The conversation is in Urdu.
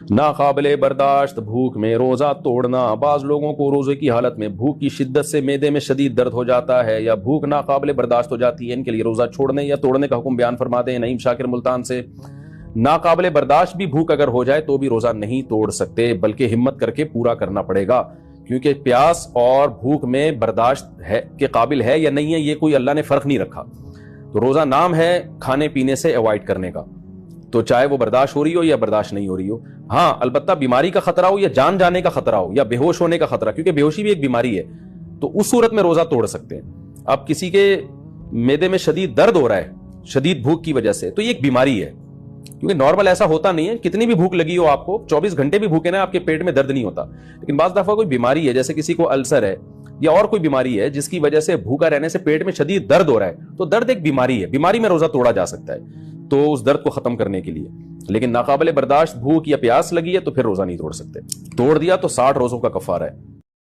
ناقابل برداشت بھوک میں روزہ توڑنا. بعض لوگوں کو روزے کی حالت میں بھوک کی شدت سے معدے میں شدید درد ہو جاتا ہے یا بھوک ناقابل برداشت ہو جاتی ہے. ان کے لیے روزہ چھوڑنے یا توڑنے کا حکم بیان فرما دیں نعیم شاکر ملتان سے. ناقابل برداشت بھی بھوک اگر ہو جائے تو بھی روزہ نہیں توڑ سکتے بلکہ ہمت کر کے پورا کرنا پڑے گا، کیونکہ پیاس اور بھوک میں برداشت ہے کے قابل ہے یا نہیں ہے یہ کوئی اللہ نے فرق نہیں رکھا. تو روزہ نام ہے کھانے پینے سے اوائڈ کرنے کا، تو چاہے وہ برداشت ہو رہی ہو یا برداشت نہیں ہو رہی ہو. ہاں البتہ بیماری کا خطرہ ہو یا جان جانے کا خطرہ ہو یا بے ہوش ہونے کا خطرہ، کیونکہ بے ہوشی بھی ایک بیماری ہے، تو اس صورت میں روزہ توڑ سکتے ہیں. اب کسی کے معدے میں شدید درد ہو رہا ہے شدید بھوک کی وجہ سے، تو یہ ایک بیماری ہے، کیونکہ نارمل ایسا ہوتا نہیں ہے. کتنی بھی بھوک لگی ہو آپ کو 24 گھنٹے بھی بھوکے نا آپ کے پیٹ میں درد نہیں ہوتا، لیکن بعض دفعہ کوئی بیماری ہے جیسے کسی کو السر ہے یا اور کوئی بیماری ہے جس کی وجہ سے بھوکا رہنے سے پیٹ میں شدید درد ہو رہا ہے، تو درد ایک بیماری ہے، بیماری میں روزہ توڑا جا سکتا ہے تو اس درد کو ختم کرنے کے لیے. لیکن ناقابل برداشت بھوک یا پیاس لگی ہے تو پھر روزہ نہیں توڑ سکتے. توڑ دیا تو 60 روزوں کا کفارہ ہے.